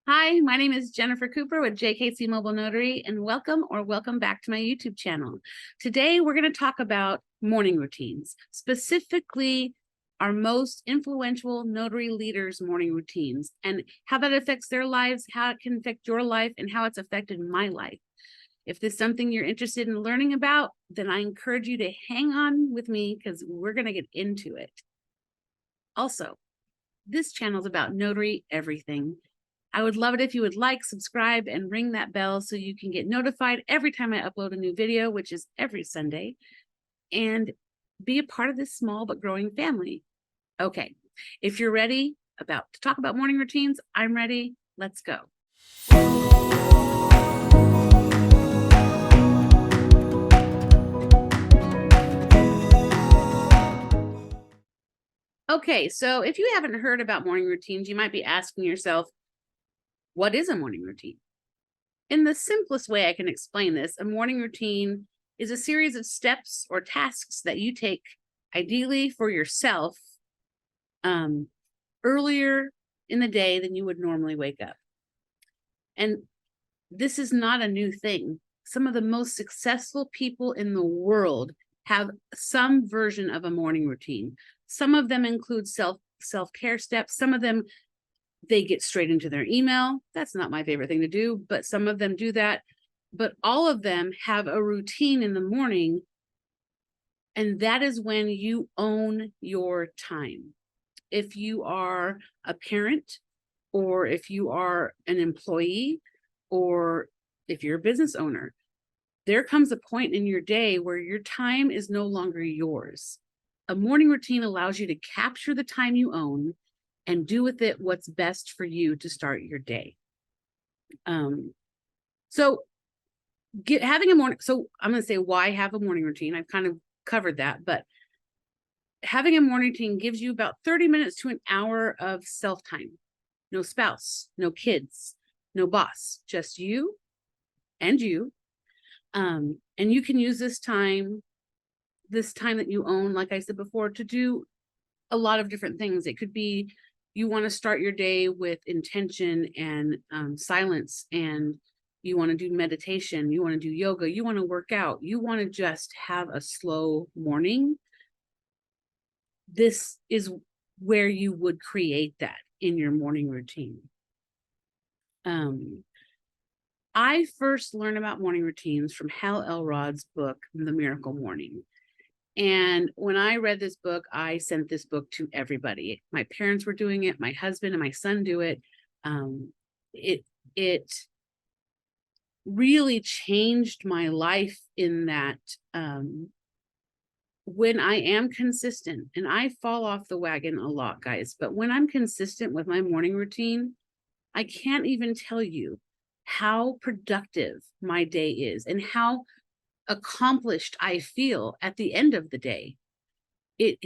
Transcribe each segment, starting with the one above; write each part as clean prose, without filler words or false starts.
Hi, my name is Jennifer Cooper with JKC Mobile Notary, and welcome back to my YouTube channel. Today, we're going to talk about morning routines, specifically our most influential notary leaders' morning routines and how that affects their lives, how it can affect your life, and how it's affected my life. If this is something you're interested in learning about, then I encourage you to hang on with me because we're going to get into it. Also, this channel is about notary everything. I would love it if you would like, subscribe, and ring that bell so you can get notified every time I upload a new video, which is every Sunday, and be a part of this small but growing family. Okay, if you're ready to talk about morning routines, I'm ready. Let's go. Okay, so if you haven't heard about morning routines, you might be asking yourself, what is a morning routine? In the simplest way I can explain this, a morning routine is a series of steps or tasks that you take, ideally for yourself, earlier in the day than you would normally wake up. And this is not a new thing. Some of the most successful people in the world have some version of a morning routine. Some of them include self-care steps. Some of them, they get straight into their email. That's not my favorite thing to do, but some of them do that. But all of them have a routine in the morning, and that is when you own your time. If you are a parent, or if you are an employee, or if you're a business owner, there comes a point in your day where your time is no longer yours. A morning routine allows you to capture the time you own and do with it what's best for you to start your day. So I'm going to say why have a morning routine. I've kind of covered that, but having a morning routine gives you about 30 minutes to an hour of self-time. No spouse, no kids, no boss, just you and you. And you can use this time that you own, like I said before, to do a lot of different things. It could be you want to start your day with intention and silence, and you want to do meditation, you want to do yoga, you want to work out, you want to just have a slow morning. This is where you would create that in your morning routine. I first learned about morning routines from Hal Elrod's book, The Miracle Morning. And when I read this book, I sent this book to everybody. My parents were doing it. My husband and my son do it. It really changed my life in that when I am consistent, and I fall off the wagon a lot, guys, but when I'm consistent with my morning routine, I can't even tell you how productive my day is and how accomplished I feel at the end of the day. It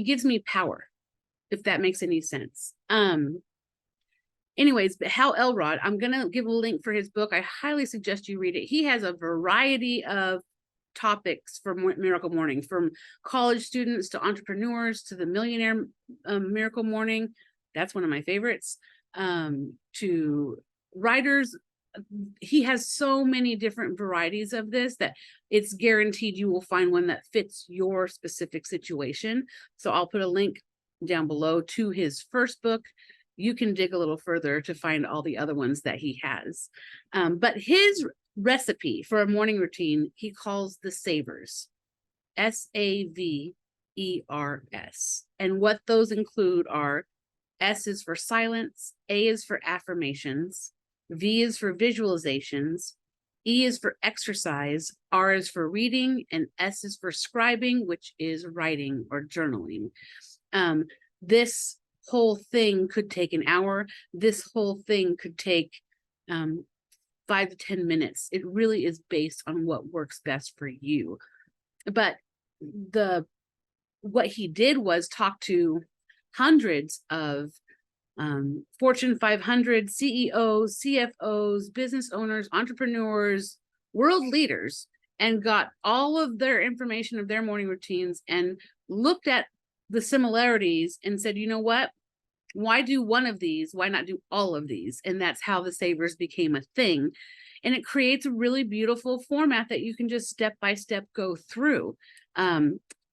gives me power, if that makes any sense. Anyways, but Hal Elrod, I'm gonna give a link for his book. I highly suggest you read it. He has a variety of topics for Miracle Morning, from college students to entrepreneurs to the millionaire Miracle Morning. That's one of my favorites. To writers. He has so many different varieties of this that it's guaranteed you will find one that fits your specific situation. So I'll put a link down below to his first book. You can dig a little further to find all the other ones that he has. But his recipe for a morning routine, he calls the Savers, Savers. And what those include are: S is for silence, A is for affirmations, V is for visualizations, E is for exercise, R is for reading, and S is for scribing, which is writing or journaling. This whole thing could take an hour. This whole thing could take 5 to 10 minutes. It really is based on what works best for you. But what he did was talk to hundreds of Fortune 500 CEOs, CFOs, business owners, entrepreneurs, world leaders, and got all of their information of their morning routines and looked at the similarities and said, you know what? Why do one of these? Why not do all of these? And that's how the savers became a thing. And it creates a really beautiful format that you can just step by step go through.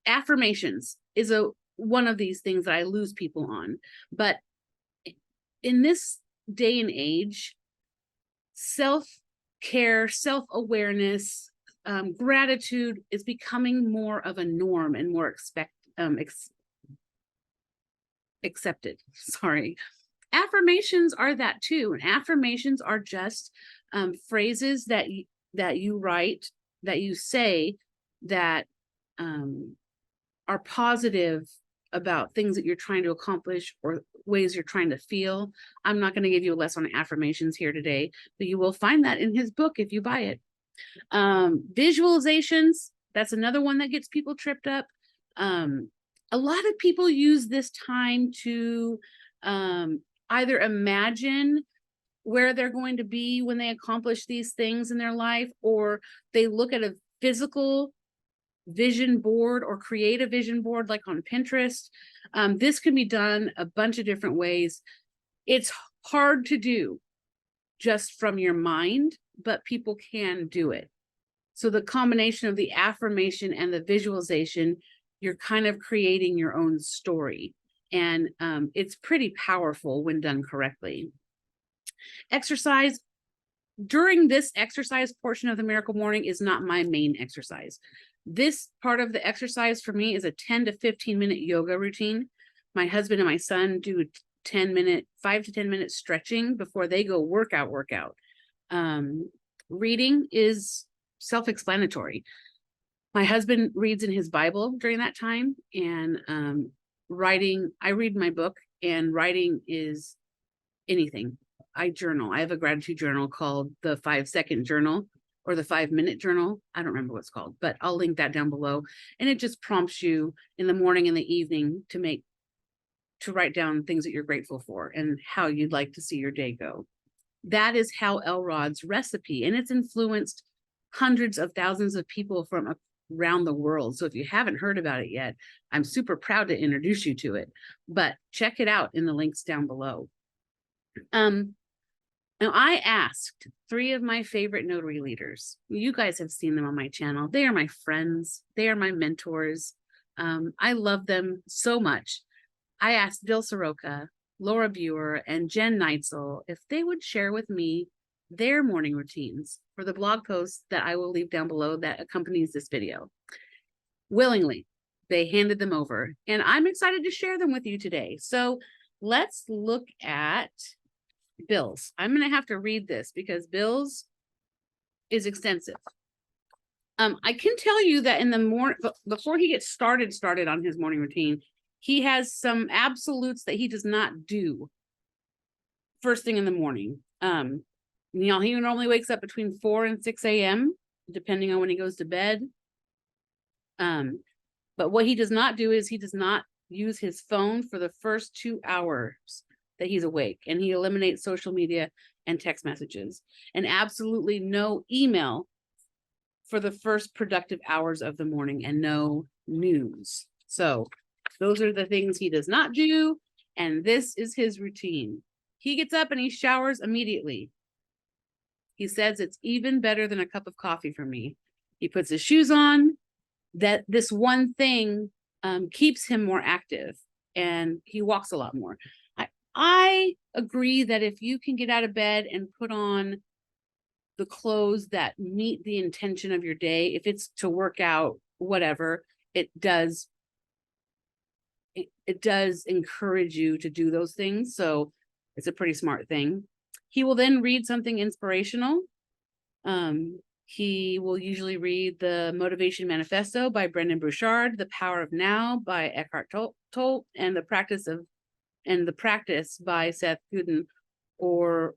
Affirmations is one of these things that I lose people on. But in this day and age, self-care, self-awareness, gratitude is becoming more of a norm and more accepted. Sorry. Affirmations are that too. And affirmations are just phrases that you write, that you say, that are positive about things that you're trying to accomplish or ways you're trying to feel. I'm not going to give you a lesson on affirmations here today, but you will find that in his book if you buy it. Visualizations, that's another one that gets people tripped up. A lot of people use this time to either imagine where they're going to be when they accomplish these things in their life, or they look at a physical vision board or create a vision board like on Pinterest. This can be done a bunch of different ways. It's hard to do just from your mind, but people can do it. So the combination of the affirmation and the visualization, you're kind of creating your own story. And it's pretty powerful when done correctly. Exercise. During this exercise portion of the Miracle Morning is not my main exercise. This part of the exercise for me is a 10 to 15 minute yoga routine. My husband and my son do 5 to 10 minute stretching before they go workout. Reading is self-explanatory. My husband reads in his Bible during that time, and writing, I read my book, and writing is anything. I journal. I have a gratitude journal called the 5-second journal or the 5-minute journal. I don't remember what it's called, but I'll link that down below. And it just prompts you in the morning and the evening to write down things that you're grateful for and how you'd like to see your day go. That is how Elrod's recipe, and it's influenced hundreds of thousands of people from around the world. So if you haven't heard about it yet, I'm super proud to introduce you to it, but check it out in the links down below. Now, I asked 3 of my favorite notary leaders. You guys have seen them on my channel. They are my friends. They are my mentors. I love them so much. I asked Bill Soroka, Laura Buer, and Jen Neitzel if they would share with me their morning routines for the blog post that I will leave down below that accompanies this video. Willingly, they handed them over, and I'm excited to share them with you today. So let's look at Bill's. I'm going to have to read this because Bill's is extensive. I can tell you that in the morning, before he gets started on his morning routine, he has some absolutes that he does not do first thing in the morning. He normally wakes up between 4 and 6 a.m., depending on when he goes to bed. But what he does not do is he does not use his phone for the first 2 hours that he's awake, and he eliminates social media and text messages, and absolutely no email for the first productive hours of the morning, and no news. So those are the things he does not do, and this is his routine. He gets up and he showers immediately. He says it's even better than a cup of coffee for me. He puts his shoes on. That this one thing keeps him more active, and he walks a lot more. I agree that if you can get out of bed and put on the clothes that meet the intention of your day, if it's to work out, whatever, it does encourage you to do those things. So it's a pretty smart thing. He will then read something inspirational. He will usually read the Motivation Manifesto by Brendan Burchard, The Power of Now by Eckhart Tolle, and The Practice by Seth Godin, or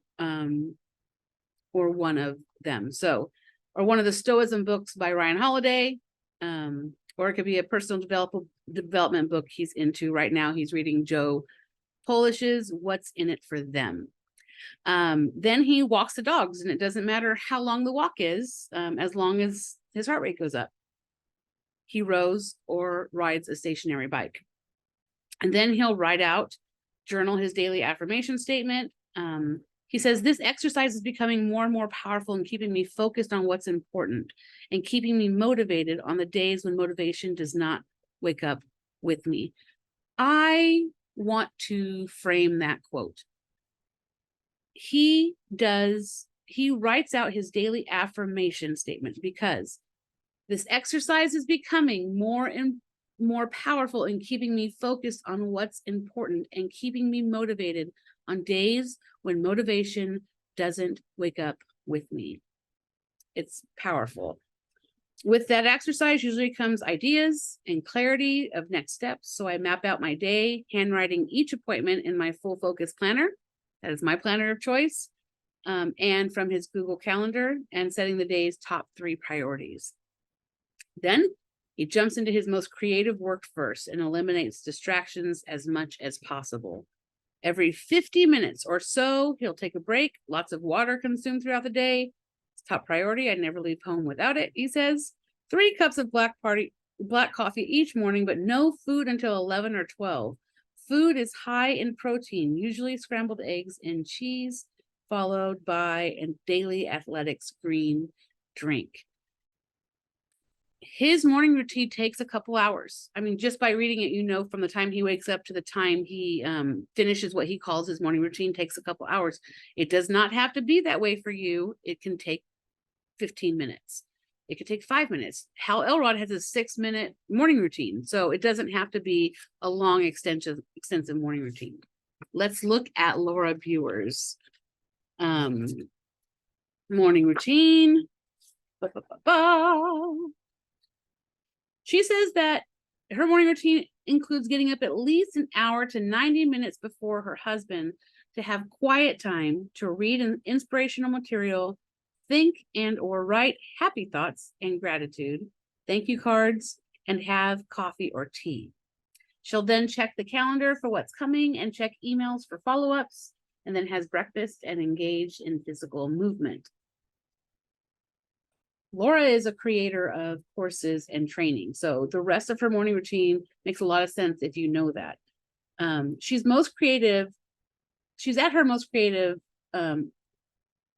one of them. So, or one of the Stoicism books by Ryan Holiday, or it could be a personal development book he's into right now. He's reading Joe Polish's What's in It for Them. Then he walks the dogs, and it doesn't matter how long the walk is, as long as his heart rate goes up. He rows or rides a stationary bike. And then he'll write out journal his daily affirmation statement. He says, this exercise is becoming more and more powerful in keeping me focused on what's important and keeping me motivated on the days when motivation does not wake up with me. I want to frame that quote. He writes out his daily affirmation statement because this exercise is becoming more and more powerful in keeping me focused on what's important and keeping me motivated on days when motivation doesn't wake up with me. It's powerful. With that exercise usually comes ideas and clarity of next steps. So I map out my day, handwriting each appointment in my full focus planner. That is my planner of choice. And from his Google Calendar, and setting the day's top 3 priorities. Then he jumps into his most creative work first and eliminates distractions as much as possible. Every 50 minutes or so, he'll take a break, lots of water consumed throughout the day. It's top priority. I never leave home without it, he says. 3 cups of black coffee each morning, but no food until 11 or 12. Food is high in protein, usually scrambled eggs and cheese, followed by a daily athletics green drink. His morning routine takes a couple hours. I mean, just by reading it, you know, from the time he wakes up to the time he finishes what he calls his morning routine takes a couple hours. It does not have to be that way for you. It can take 15 minutes. It could take 5 minutes. Hal Elrod has a 6-minute morning routine, so it doesn't have to be a long, extensive morning routine. Let's look at Laura Buer's morning routine. She says that her morning routine includes getting up at least an hour to 90 minutes before her husband to have quiet time to read an inspirational material, think and or write happy thoughts and gratitude, thank you cards, and have coffee or tea. She'll then check the calendar for what's coming and check emails for follow-ups, and then has breakfast and engaged in physical movement. Laura is a creator of courses and training, so the rest of her morning routine makes a lot of sense if you know that. She's most creative. She's at her most creative in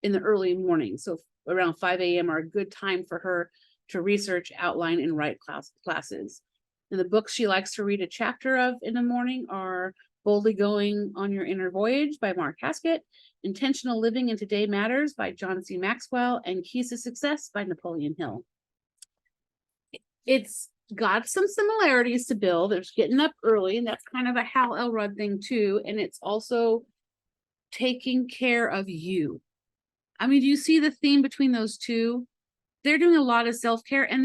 the early morning, so around 5 a.m. are a good time for her to research, outline, and write classes. And the books she likes to read a chapter of in the morning are Boldly Going on Your Inner Voyage by Mark Haskett, Intentional Living in Today Matters by John C. Maxwell, and Keys to Success by Napoleon Hill. It's got some similarities to Bill. There's getting up early, and that's kind of a Hal Elrod thing too. And it's also taking care of you. I mean, do you see the theme between those two? They're doing a lot of self-care, and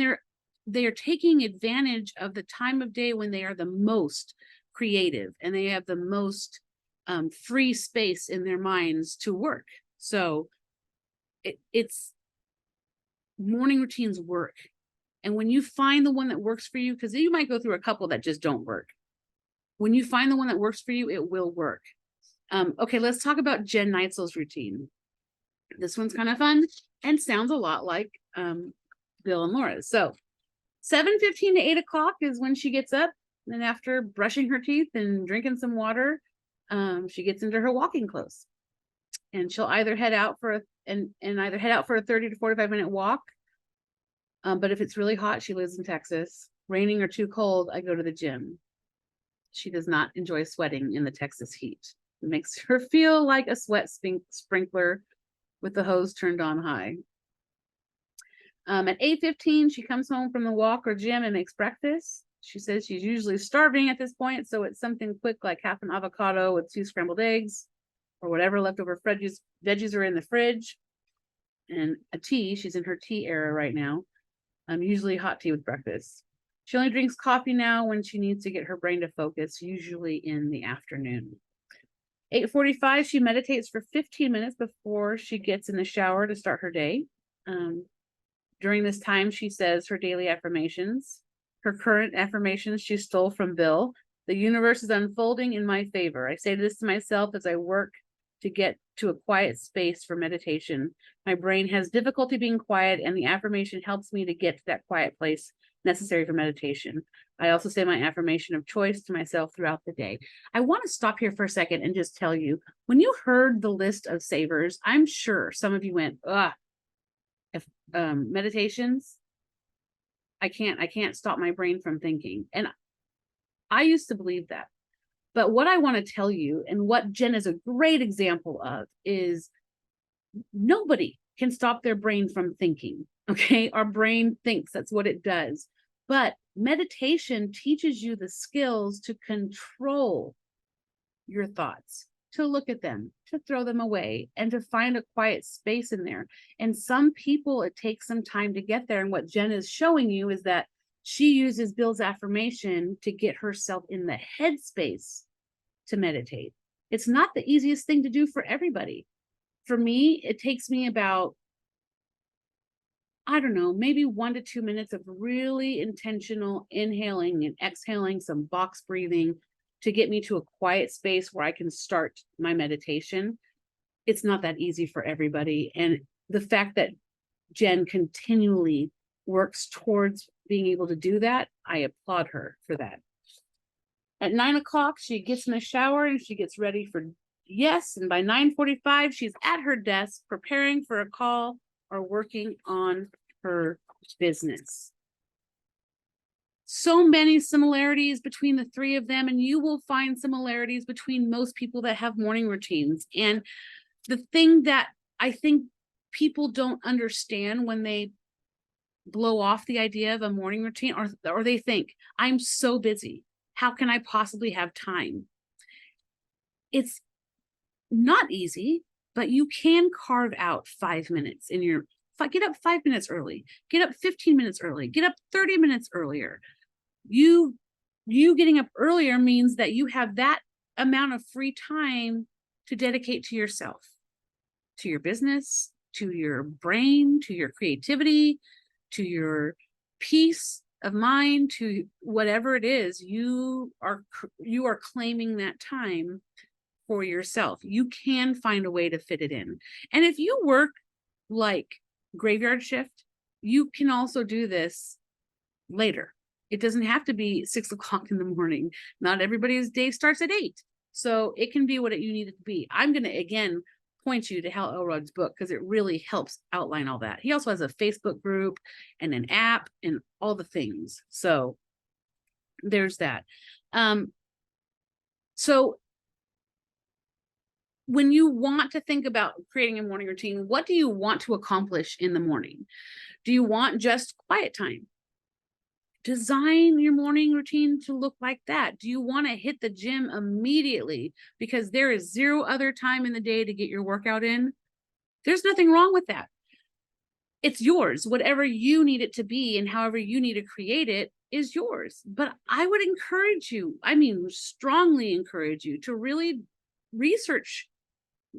they're taking advantage of the time of day when they are the most creative and they have the most free space in their minds to work. So it's morning routines work. And when you find the one that works for you, because you might go through a couple that just don't work. When you find the one that works for you, it will work. Okay, let's talk about Jen Neitzel's routine. This one's kind of fun and sounds a lot like Bill and Laura's. So 7:15 to 8 o'clock is when she gets up. And after brushing her teeth and drinking some water, she gets into her walking clothes. And she'll either head out for a 30 to 45 minute walk. But if it's really hot, she lives in Texas. Raining or too cold, I go to the gym. She does not enjoy sweating in the Texas heat. It makes her feel like a sweat sprinkler with the hose turned on high. At 8:15, she comes home from the walk or gym and makes breakfast. She says she's usually starving at this point, so it's something quick like half an avocado with 2 scrambled eggs or whatever leftover veggies are in the fridge. And a tea. She's in her tea era right now. Usually hot tea with breakfast. She only drinks coffee now when she needs to get her brain to focus, usually in the afternoon. 8:45, she meditates for 15 minutes before she gets in the shower to start her day. During this time, she says her daily affirmations. Her current affirmations she stole from Bill. The universe is unfolding in my favor. I say this to myself as I work to get to a quiet space for meditation. My brain has difficulty being quiet, and the affirmation helps me to get to that quiet place necessary for meditation. I also say my affirmation of choice to myself throughout the day. I want to stop here for a second and just tell you, when you heard the list of savers, I'm sure some of you went, if meditations, I can't stop my brain from thinking. And I used to believe that. But what I want to tell you, and what Jen is a great example of, is nobody can stop their brain from thinking. Okay. Our brain thinks, that's what it does. But meditation teaches you the skills to control your thoughts, to look at them, to throw them away, and to find a quiet space in there. And some people, it takes some time to get there. And what Jen is showing you is that she uses Bill's affirmation to get herself in the headspace to meditate. It's not the easiest thing to do for everybody. For me, it takes me about, I don't know, maybe 1 to 2 minutes of really intentional inhaling and exhaling, some box breathing, to get me to a quiet space where I can start my meditation. It's not that easy for everybody. And the fact that Jen continually works towards being able to do that, I applaud her for that. At 9 o'clock, she gets in the shower and she gets ready for yes. And by 9:45, she's at her desk preparing for a call or working on her business. So many similarities between the three of them, and you will find similarities between most people that have morning routines. And the thing that I think people don't understand when they blow off the idea of a morning routine, or they think, I'm so busy, how can I possibly have time? It's not easy, but you can carve out 5 minutes in your, get up 5 minutes early, get up 15 minutes early, get up 30 minutes earlier. You getting up earlier means that you have that amount of free time to dedicate to yourself, to your business, to your brain, to your creativity, to your peace of mind, to whatever it is. You are claiming that time for yourself. You can find a way to fit it in. And if you work like graveyard shift, you can also do this later. It doesn't have to be 6 o'clock in the morning. Not everybody's day starts at 8. So it can be what you need it to be. I'm going to, again, point you to Hal Elrod's book because it really helps outline all that. He also has a Facebook group and an app and all the things. So there's that. So when you want to think about creating a morning routine, what do you want to accomplish in the morning? Do you want just quiet time? Design your morning routine to look like that. Do you want to hit the gym immediately because there is 0 other time in the day to get your workout in? There's nothing wrong with that. It's yours. Whatever you need it to be and however you need to create it is yours. But I would encourage you, strongly encourage you to really research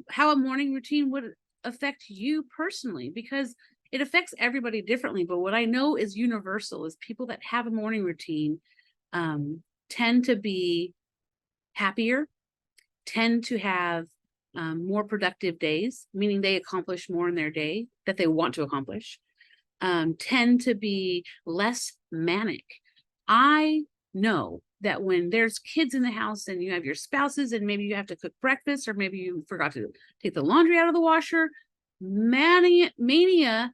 how a morning routine would affect you personally, because it affects everybody differently. But what I know is universal is people that have a morning routine tend to be happier, tend to have more productive days, meaning they accomplish more in their day that they want to accomplish, tend to be less manic. I know that when there's kids in the house and you have your spouses and maybe you have to cook breakfast or maybe you forgot to take the laundry out of the washer, mania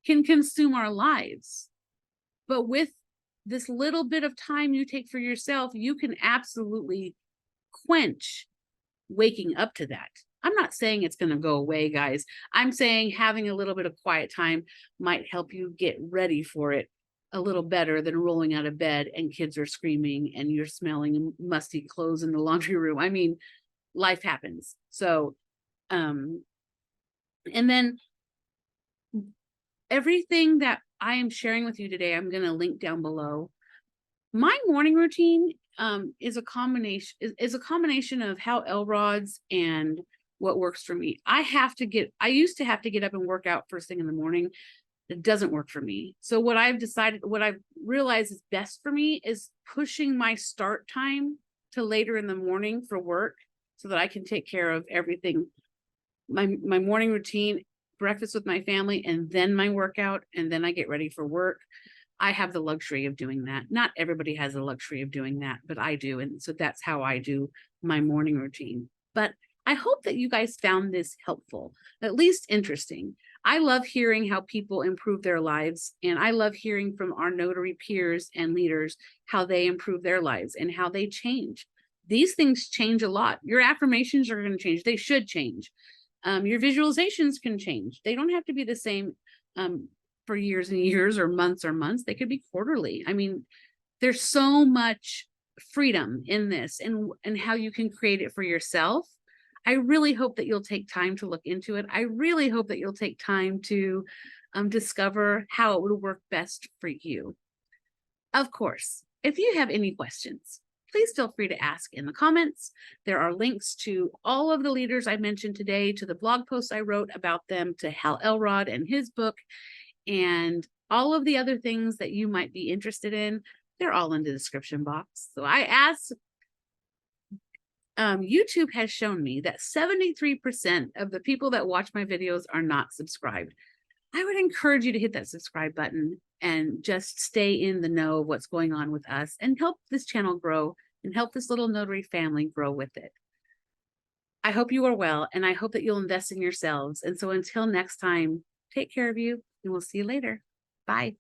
can consume our lives. But with this little bit of time you take for yourself, you can absolutely quench waking up to that. I'm not saying it's going to go away, guys. I'm saying having a little bit of quiet time might help you get ready for it a little better than rolling out of bed and kids are screaming and you're smelling musty clothes in the laundry room. Life happens. So, and then everything that I am sharing with you today, I'm going to link down below. My morning routine is a combination of Hal Elrod's and what works for me. I used to have to get up and work out first thing in the morning. It doesn't work for me. So what I've realized is best for me is pushing my start time to later in the morning for work so that I can take care of everything. My morning routine, breakfast with my family, and then my workout, and then I get ready for work. I have the luxury of doing that. Not everybody has the luxury of doing that, but I do. And so that's how I do my morning routine. But I hope that you guys found this helpful, at least interesting. I love hearing how people improve their lives, and I love hearing from our notary peers and leaders how they improve their lives and how they change. These things change a lot. Your affirmations are going to change. They should change. Your visualizations can change. They don't have to be the same for years and years or months. They could be quarterly. I mean, there's so much freedom in this and how you can create it for yourself. I really hope that you'll take time to look into it. I really hope that you'll take time to discover how it would work best for you. Of course, if you have any questions, please feel free to ask in the comments. There are links to all of the leaders I mentioned today, to the blog posts I wrote about them, to Hal Elrod and his book, and all of the other things that you might be interested in. They're all in the description box. So I asked, YouTube has shown me that 73% of the people that watch my videos are not subscribed. I would encourage you to hit that subscribe button and just stay in the know of what's going on with us and help this channel grow and help this little notary family grow with it. I hope you are well, and I hope that you'll invest in yourselves. And so until next time, take care of you, and we'll see you later. Bye.